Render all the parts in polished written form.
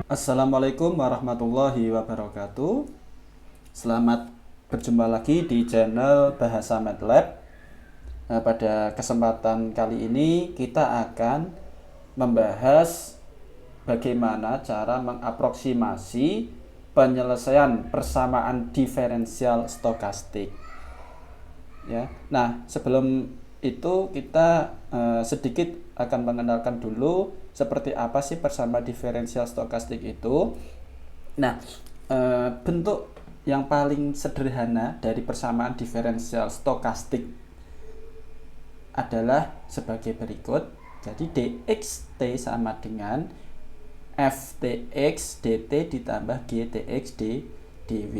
Assalamualaikum warahmatullahi wabarakatuh. Selamat berjumpa lagi di channel Bahasa MATLAB. Pada kesempatan kali ini kita akan membahas bagaimana cara mengaproksimasi penyelesaian persamaan diferensial stokastik. Ya. Nah, sebelum itu kita sedikit akan mengenalkan dulu seperti apa sih persamaan diferensial stokastik itu. Nah, bentuk yang paling sederhana dari persamaan diferensial stokastik adalah sebagai berikut. Jadi dxt sama dengan ftx dt ditambah gtx dw,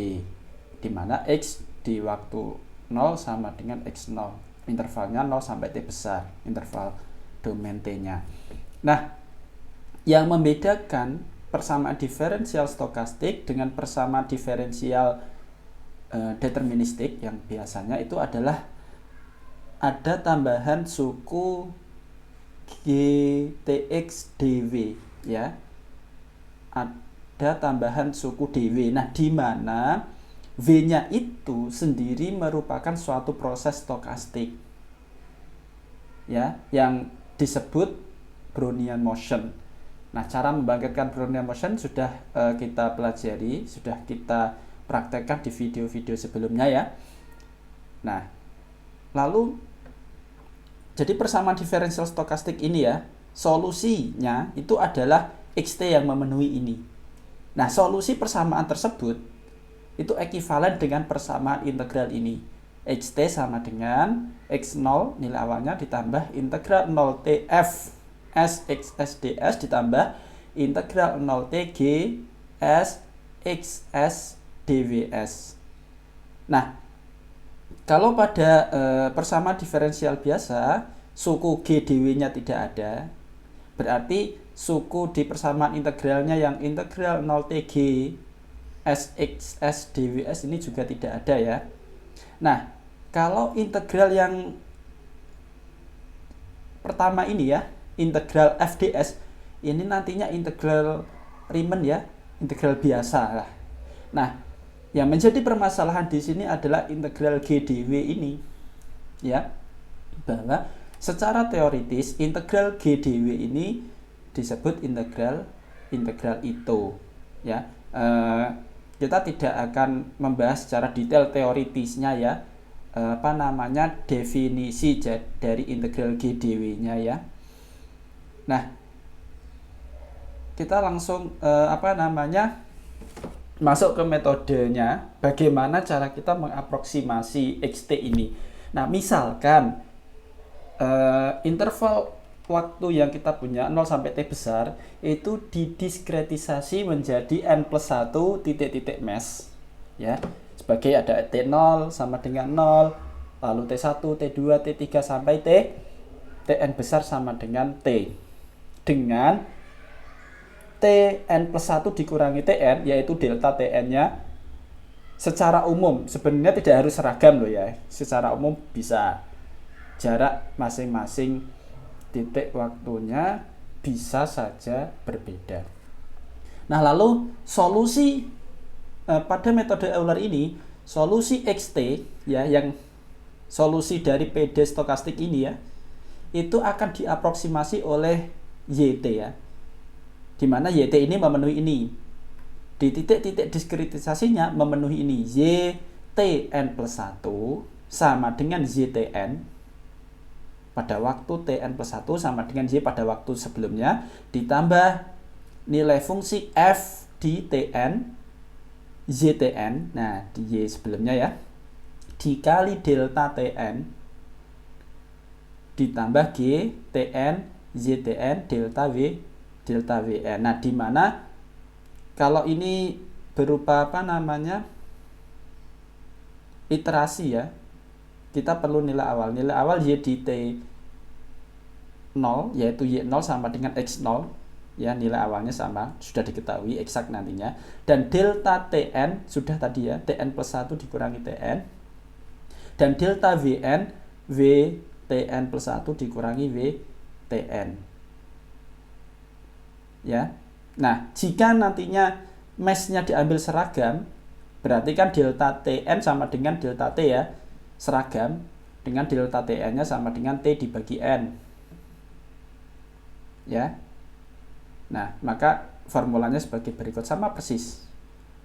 di mana x di waktu 0 sama dengan x0, intervalnya 0 sampai t besar, interval domain t-nya. Nah, yang membedakan persamaan diferensial stokastik dengan persamaan diferensial deterministik yang biasanya itu adalah ada tambahan suku gtx dw, ya. Ada tambahan suku dw. Nah, di mana v-nya itu sendiri merupakan suatu proses stokastik, ya, yang disebut Brownian motion. Nah, cara membangkitkan Brownian motion sudah kita pelajari, sudah kita praktekkan di video-video sebelumnya, ya. Nah, lalu jadi persamaan diferensial stokastik ini, ya, solusinya itu adalah xt yang memenuhi ini. Nah, solusi persamaan tersebut itu ekuivalen dengan persamaan integral ini. xt sama dengan x0 nilai awalnya ditambah integral 0t f s x s ds ditambah integral 0t g s x s dws. Nah, kalau pada persamaan diferensial biasa suku g dw-nya tidak ada, berarti suku di persamaan integralnya yang integral 0t g sxs dws ini juga tidak ada, ya. Nah, kalau integral yang pertama ini, ya, integral fds ini nantinya integral Riemann, ya, integral biasa lah. Nah, yang menjadi permasalahan di sini adalah integral g dw ini, ya, bahwa secara teoritis integral g dw ini disebut integral itu, ya. Kita tidak akan membahas secara detail teoritisnya, ya, definisi dari integral g dw-nya, ya. Nah, kita langsung masuk ke metodenya, bagaimana cara kita mengaproksimasi xt ini. Nah, misalkan interval waktu yang kita punya 0 sampai t besar itu didiskretisasi menjadi n+1 titik-titik mesh, ya. Sebagai ada t0 sama dengan 0, lalu t1, t2, t3 sampai tn besar sama dengan t, dengan tn+1 dikurangi tn, yaitu delta tn-nya secara umum sebenarnya tidak harus seragam loh, ya. Secara umum bisa jarak masing-masing titik waktunya bisa saja berbeda. Nah, lalu solusi pada metode Euler ini, solusi xt, ya, yang solusi dari PD stokastik ini, ya, itu akan diaproksimasi oleh yt, ya, dimana yt ini memenuhi ini, di titik-titik diskretisasinya memenuhi ini, ytn+1 sama dengan ytn pada waktu tn+1 sama dengan y pada waktu sebelumnya, ditambah nilai fungsi f di tn ytn, nah, di y sebelumnya, ya, dikali delta tn ditambah g tn ytn delta wn. Nah, di mana kalau ini berupa iterasi, ya, kita perlu nilai awal y di t0, yaitu y0 sama dengan x0, ya, nilai awalnya sama, sudah diketahui eksak nantinya, dan delta tn sudah tadi, ya, tn+1 dikurangi tn, dan delta vn v tn+1 dikurangi v tn, ya. Nah, jika nantinya mesh-nya diambil seragam, berarti kan delta Tn sama dengan delta T ya, seragam dengan delta Tn-nya sama dengan T dibagi N. Ya. Nah, maka formulanya sebagai berikut, sama persis.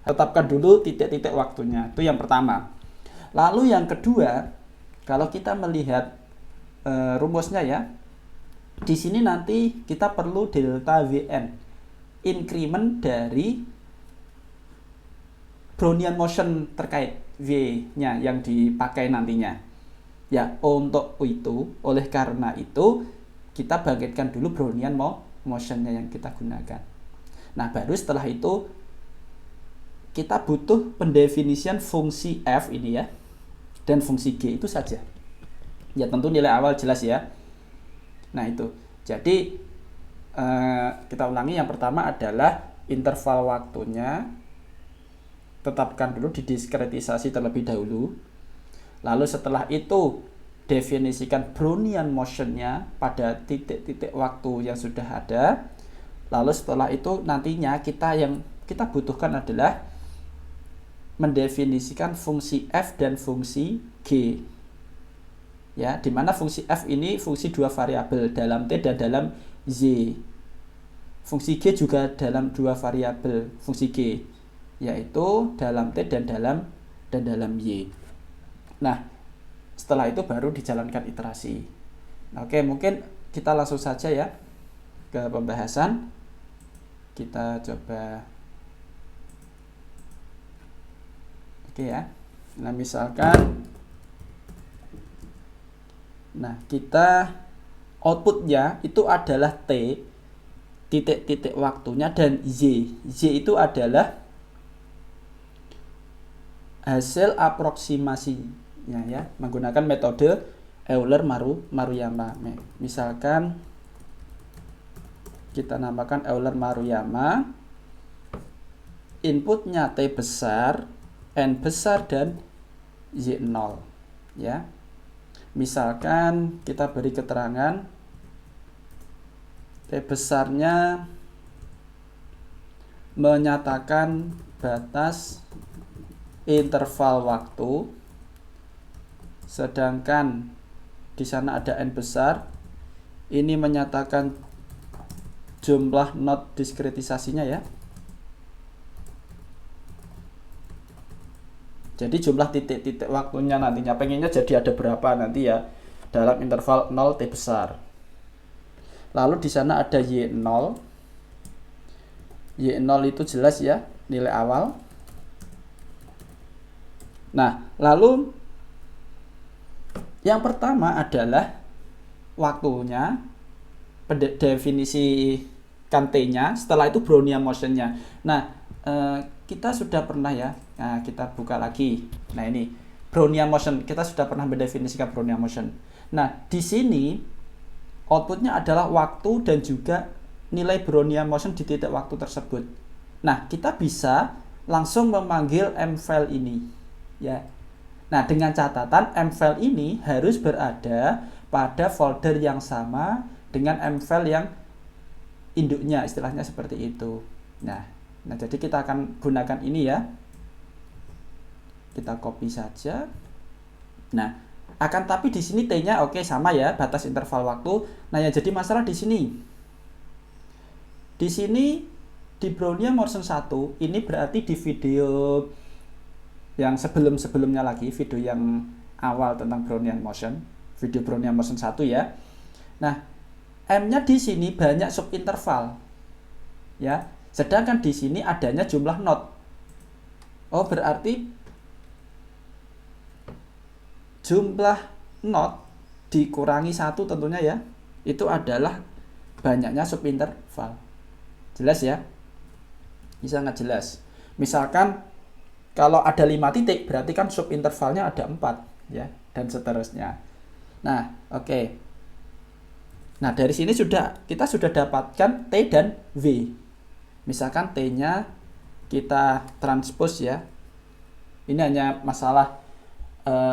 Tetapkan dulu titik-titik waktunya, itu yang pertama. Lalu yang kedua, kalau kita melihat rumusnya ya, di sini nanti kita perlu delta Vn, increment dari Brownian motion terkait V-nya yang dipakai nantinya. Ya, untuk itu, oleh karena itu, kita bangkitkan dulu Brownian motion-nya yang kita gunakan. Nah, baru setelah itu, kita butuh pendefinisian fungsi F ini ya, dan fungsi G itu saja. Ya, tentu nilai awal jelas ya. Nah, itu. Jadi, kita ulangi, yang pertama adalah interval waktunya, tetapkan dulu, didiskretisasi terlebih dahulu. Lalu setelah itu definisikan Brownian motion-nya pada titik-titik waktu yang sudah ada. Lalu setelah itu nantinya yang kita butuhkan adalah mendefinisikan fungsi F dan fungsi G. Ya, di mana fungsi F ini fungsi dua variabel, dalam T dan dalam Y. Fungsi G juga dalam dua variabel, fungsi G, yaitu dalam T dan dalam Y. Nah, setelah itu baru dijalankan iterasi. Oke, mungkin kita langsung saja ya ke pembahasan. Kita coba. Oke ya. Nah, misalkan kita outputnya itu adalah T, titik-titik waktunya, dan Y. Y itu adalah hasil aproksimasinya ya, menggunakan metode Euler-Maruyama. Misalkan kita namakan Euler-Maruyama, inputnya T besar, N besar, dan Y0 ya. Misalkan kita beri keterangan T besarnya menyatakan batas interval waktu, sedangkan di sana ada N besar, ini menyatakan jumlah not diskretisasinya ya. Jadi jumlah titik-titik waktunya nantinya pengennya jadi ada berapa nanti ya dalam interval 0 T besar. Lalu di sana ada Y0. Y0 itu jelas ya, nilai awal. Nah, lalu yang pertama adalah waktunya, definisikan T-nya, setelah itu Brownian motion-nya. Nah, kita sudah pernah ya, nah kita buka lagi. Nah, ini Brownian motion, kita sudah pernah mendefinisikan Brownian motion. Nah, di sini outputnya adalah waktu dan juga nilai Brownian motion di titik waktu tersebut. Nah, kita bisa langsung memanggil mfile ini ya. Nah, dengan catatan mfile ini harus berada pada folder yang sama dengan mfile yang induknya, istilahnya seperti itu. Nah, jadi kita akan gunakan ini ya. Kita copy saja. Nah, akan tapi di sini T-nya oke sama ya, batas interval waktu. Nah, yang jadi masalah di sini. Di sini di Brownian motion 1, ini berarti di video yang sebelum-sebelumnya lagi, video yang awal tentang Brownian motion, video Brownian motion 1 ya. Nah, M-nya di sini banyak subinterval. Ya. Sedangkan di sini adanya jumlah not. Oh, berarti jumlah not dikurangi 1 tentunya ya. Itu adalah banyaknya subinterval. Jelas ya? Ini sangat jelas. Misalkan kalau ada 5 titik, berarti kan subintervalnya ada 4 ya, dan seterusnya. Nah, oke. Nah, dari sini kita sudah dapatkan T dan V. Misalkan T-nya kita transpose ya. Ini hanya masalah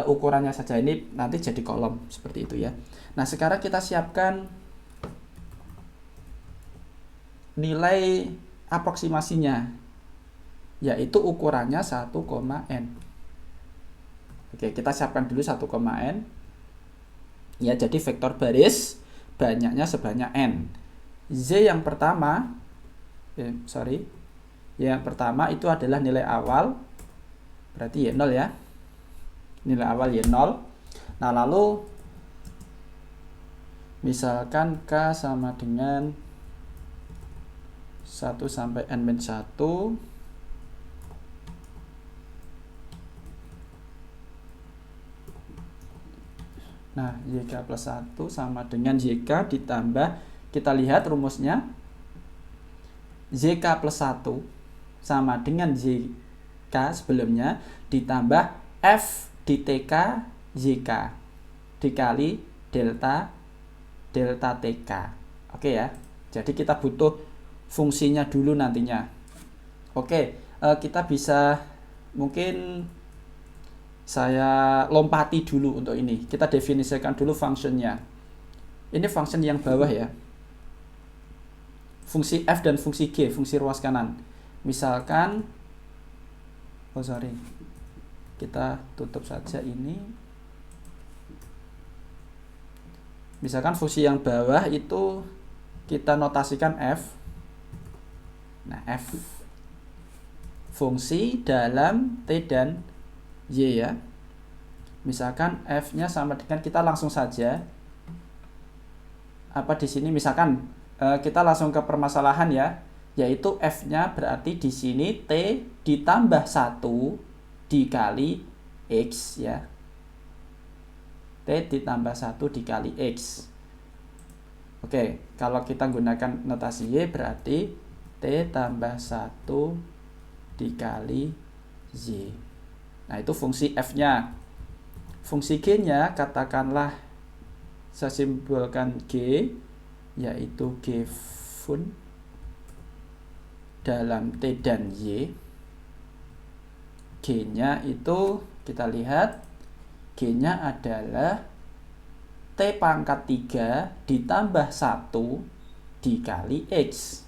ukurannya saja, ini nanti jadi kolom seperti itu ya. Nah, sekarang kita siapkan nilai aproksimasinya, yaitu ukurannya 1,n. Oke, kita siapkan dulu 1,n. Ya, jadi vektor baris banyaknya sebanyak n. Z yang pertama, yang pertama itu adalah nilai awal, berarti Y0 ya. Nilai awal Y0. Nah, lalu misalkan K sama dengan 1 sampai n-1. Nah, YK plus 1 sama dengan YK ditambah, kita lihat rumusnya, YK plus 1 sama dengan YK sebelumnya ditambah F di TK YK dikali delta TK. Oke ya, jadi kita butuh fungsinya dulu nantinya. Oke, kita bisa, mungkin saya lompati dulu untuk ini. Kita definisikan dulu fungsinya. Ini fungsi yang bawah ya. Fungsi F dan fungsi G, fungsi ruas kanan. Misalkan, kita tutup saja ini. Misalkan fungsi yang bawah itu kita notasikan F. Nah, F fungsi dalam T dan Y ya. Misalkan F-nya sama dengan, kita langsung saja apa di sini, misalkan kita langsung ke permasalahan ya, yaitu F-nya berarti di sini T ditambah 1 dikali X ya. T ditambah 1 dikali X. Oke, kalau kita gunakan notasi Y berarti T tambah 1 dikali Y. Nah, itu fungsi F-nya. Fungsi G-nya, katakanlah saya simbolkan G, yaitu G fun dalam T dan Y. G-nya itu kita lihat, G-nya adalah T pangkat 3 ditambah 1 dikali X.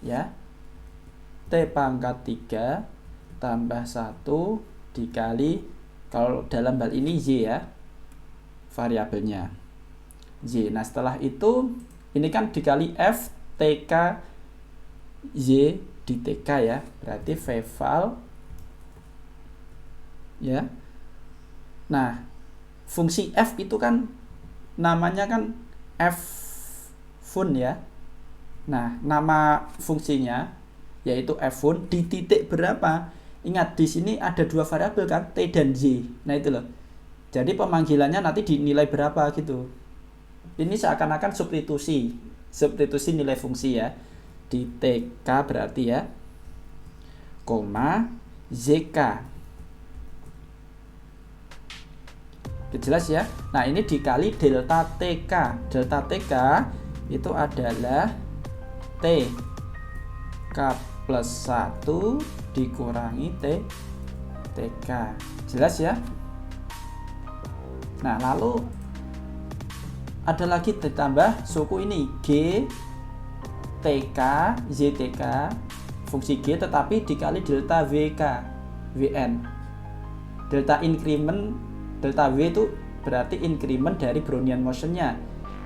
Ya. T pangkat 3 tambah 1 dikali, kalau dalam hal ini Y ya, variabelnya Y. Nah, setelah itu ini kan dikali F TK Y di TK ya, berarti VVal ya. Nah, fungsi F itu kan namanya kan F fun ya. Nah, nama fungsinya yaitu F fun di titik berapa? Ingat, di sini ada dua variabel kan, T dan Y. Nah, itu loh. Jadi pemanggilannya nanti dinilai berapa gitu. Ini seakan-akan substitusi nilai fungsi ya. Di TK berarti ya, koma ZK. Jelas ya. Nah, ini dikali delta TK. Delta TK itu adalah T K plus 1 dikurangi TK. Jelas ya? Nah, lalu ada lagi ditambah suku ini G TK ZTK fungsi G, tetapi dikali delta VK VN. Delta increment, delta V itu berarti increment dari Brownian motion-nya.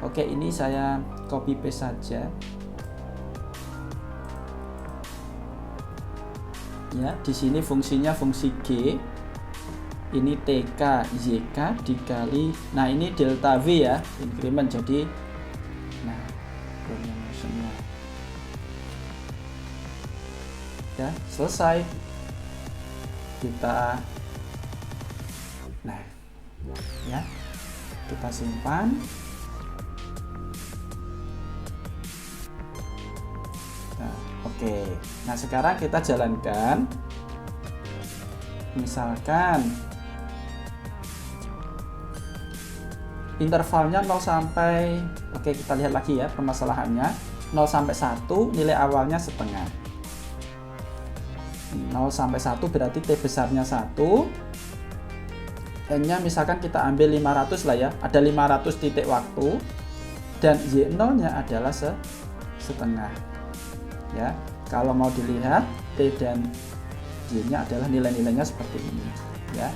Oke, ini saya copy paste saja. Ya, di sini fungsinya fungsi G. Ini TK YK dikali, nah ini delta V ya, increment, jadi nah Brownian motion-nya. Ya, selesai. Kita ya, kita simpan. Nah, oke. Nah, sekarang kita jalankan. Misalkan intervalnya 0 sampai, oke, kita lihat lagi ya permasalahannya. 0 sampai 1 nilai awalnya setengah. 0 sampai 1 berarti T besarnya 1. N-nya misalkan kita ambil 500 lah ya. Ada 500 titik waktu dan Y0-nya adalah setengah. ya. Kalau mau dilihat T dan Y-nya adalah nilai-nilainya seperti ini, ya.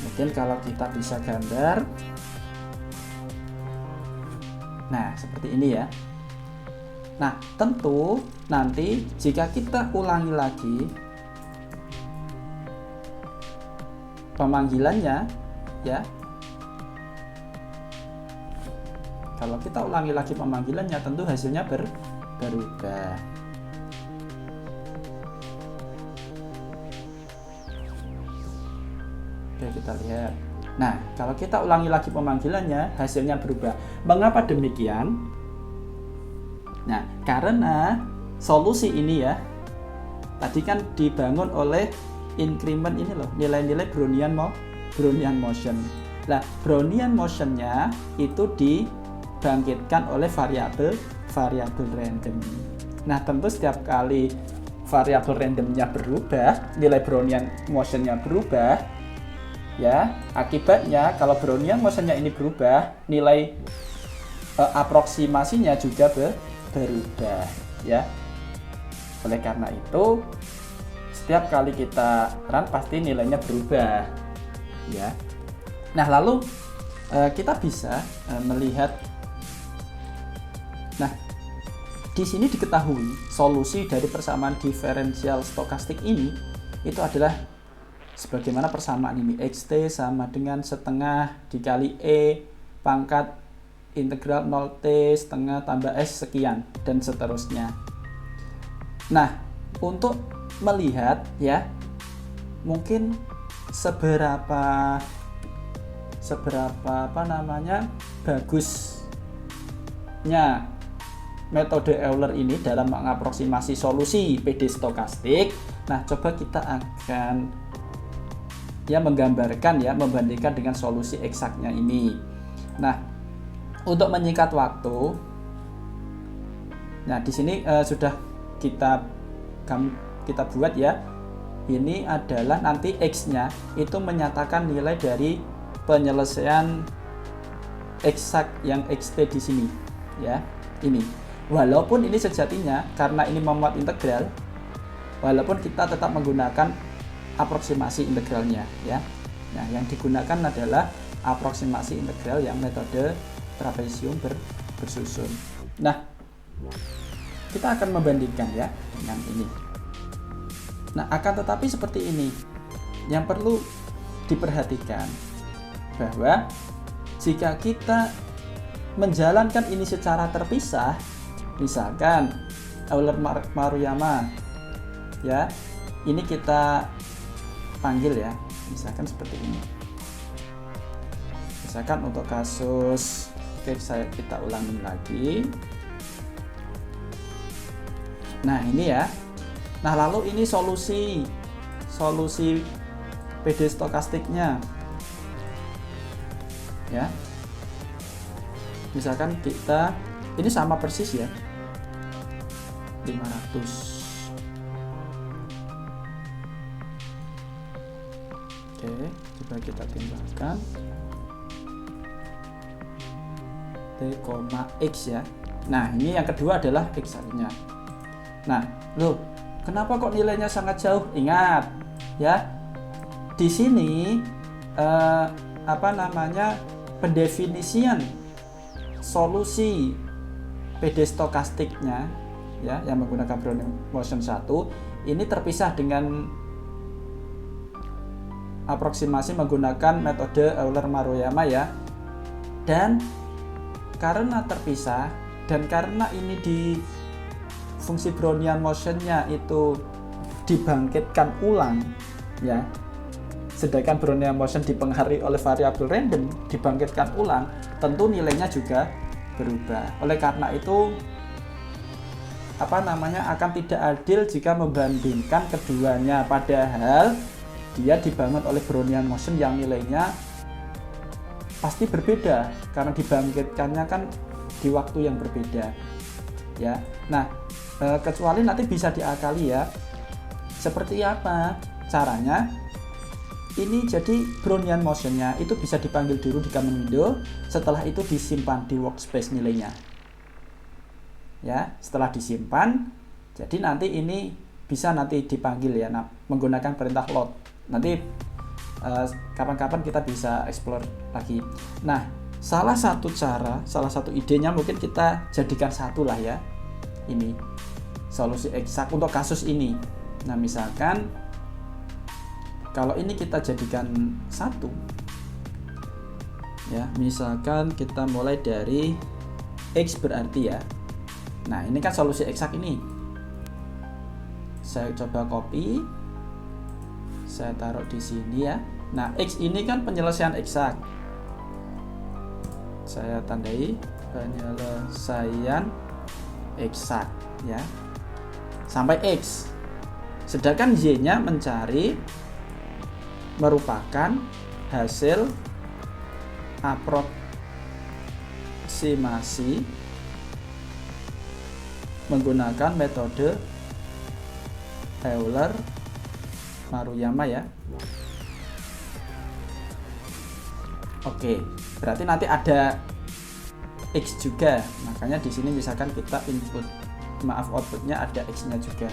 Mungkin kalau kita bisa gambar, nah seperti ini ya. Nah, tentu nanti jika kita ulangi lagi pemanggilannya, ya. Kalau kita ulangi lagi pemanggilannya, tentu hasilnya berubah. Oke, kita lihat. Nah, kalau kita ulangi lagi pemanggilannya, hasilnya berubah. Mengapa demikian? Nah, karena solusi ini ya, tadi kan dibangun oleh increment ini loh, nilai-nilai Brownian motion. Nah, Brownian motionnya itu dibangkitkan oleh variabel random. Nah, tentu setiap kali variabel randomnya berubah, nilai Brownian motionnya berubah, ya, akibatnya kalau Brownian motionnya ini berubah, nilai aproksimasinya juga berubah, ya. Oleh karena itu, setiap kali kita run pasti nilainya berubah, ya. Nah, lalu kita bisa melihat, nah, di sini diketahui solusi dari persamaan diferensial stokastik ini itu adalah sebagaimana persamaan ini, xt sama dengan setengah dikali e pangkat integral 0t setengah tambah s sekian dan seterusnya. Nah, untuk melihat ya, mungkin seberapa bagusnya metode Euler ini dalam mengaproksimasi solusi PD stokastik. Nah, coba kita akan ya menggambarkan ya, membandingkan dengan solusi eksaknya ini. Nah, untuk menyingkat waktu, nah di sini sudah kita buat ya. Ini adalah nanti X-nya itu menyatakan nilai dari penyelesaian eksak yang XT di sini ya. Ini. Walaupun ini sejatinya karena ini memuat integral, walaupun kita tetap menggunakan aproksimasi integralnya ya. Nah, yang digunakan adalah aproksimasi integral yang metode trapesium bersusun. Nah, kita akan membandingkan ya dengan ini. Nah, akan tetapi seperti ini. Yang perlu diperhatikan bahwa jika kita menjalankan ini secara terpisah, misalkan Euler-Maruyama ya, ini kita panggil ya, misalkan seperti ini. Misalkan untuk kasus, oke, kita ulangi lagi. Nah, ini ya. Nah, lalu ini solusi PD stokastiknya ya. Misalkan kita ini sama persis ya, 500. Oke, coba kita timbangkan T, X ya. Nah, ini yang kedua adalah X-nya. Nah, loh, kenapa kok nilainya sangat jauh? Ingat ya, di sini pendefinisian solusi PD stokastiknya ya, yang menggunakan Brownian motion 1 ini terpisah dengan aproksimasi menggunakan metode Euler-Maruyama ya. Dan karena terpisah dan karena ini di fungsi Brownian motionnya itu dibangkitkan ulang ya, sedangkan Brownian motion dipengaruhi oleh variabel random dibangkitkan ulang, tentu nilainya juga berubah. Oleh karena itu akan tidak adil jika membandingkan keduanya, padahal dia dibangun oleh Brownian motion yang nilainya pasti berbeda karena dibangkitkannya kan di waktu yang berbeda ya. Nah, kecuali nanti bisa diakali ya. Seperti apa caranya? Ini jadi Brownian motionnya itu bisa dipanggil dulu di command window, setelah itu disimpan di workspace nilainya. ya. Setelah disimpan, jadi nanti ini bisa nanti dipanggil ya, menggunakan perintah load. Nanti kapan-kapan kita bisa explore lagi. Nah, salah satu idenya mungkin kita jadikan satu lah ya, ini solusi eksak untuk kasus ini. Nah, misalkan kalau ini kita jadikan satu ya, misalkan kita mulai dari X berarti ya. Nah, ini kan solusi eksak ini. Saya coba copy, saya taruh di sini ya. Nah, X ini kan penyelesaian eksak. Saya tandai penyelesaian eksak ya, sampai X. Sedangkan Y-nya mencari merupakan hasil aproksimasi menggunakan metode Euler-Maruyama ya. Oke, berarti nanti ada X juga. Makanya di sini misalkan kita outputnya ada X-nya juga.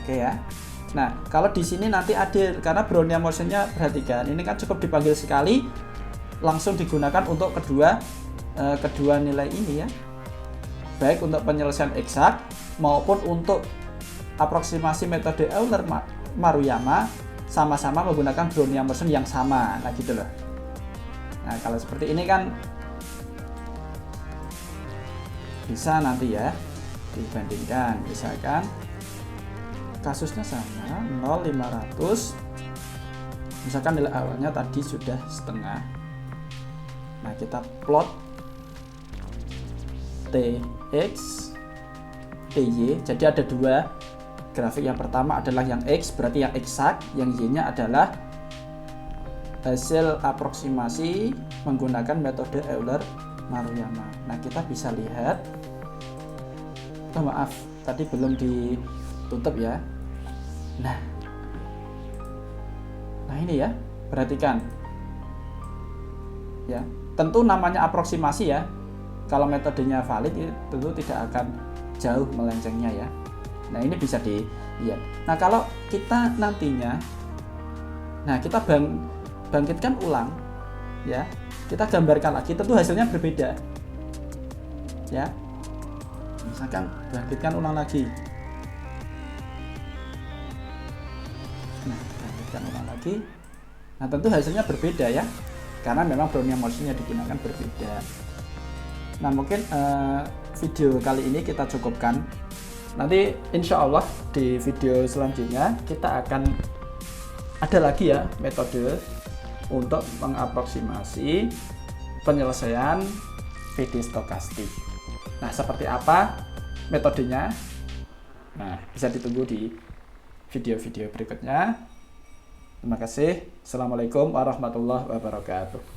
Oke ya. Nah, kalau di sini nanti adil karena Brownian motion-nya, perhatikan, ini kan cukup dipanggil sekali langsung digunakan untuk kedua nilai ini ya. Baik untuk penyelesaian eksak maupun untuk aproksimasi metode Euler-Maruyama, sama-sama menggunakan Brownian motion yang sama. Nah, gitu loh. Nah, kalau seperti ini kan bisa nanti ya dibandingkan, misalkan kasusnya sama 0,500, misalkan nilai awalnya tadi sudah setengah. Nah, kita plot TX TY, jadi ada dua grafik. Yang pertama adalah yang X berarti yang eksak, yang Y nya adalah hasil aproksimasi menggunakan metode Euler-Maruyama. Nah, kita bisa lihat, maaf tadi belum ditutup ya. Nah ini ya, perhatikan ya, tentu namanya aproksimasi ya. Kalau metodenya valid tentu tidak akan jauh melencengnya ya. Nah, ini bisa dilihat. Nah, kalau kita nantinya, nah kita bangkitkan ulang ya, kita gambarkan lagi, tentu hasilnya berbeda ya. Misalkan bangkitkan ulang lagi. Nah, bangkitkan ulang lagi. Nah, tentu hasilnya berbeda ya, karena memang Brownian motion-nya digunakan berbeda. Nah, mungkin video kali ini kita cukupkan. Nanti insya Allah di video selanjutnya kita akan ada lagi ya metode untuk mengaproksimasi penyelesaian PD stokastik. Nah, seperti apa metodenya? Nah, bisa ditunggu di video-video berikutnya. Terima kasih. Assalamualaikum warahmatullahi wabarakatuh.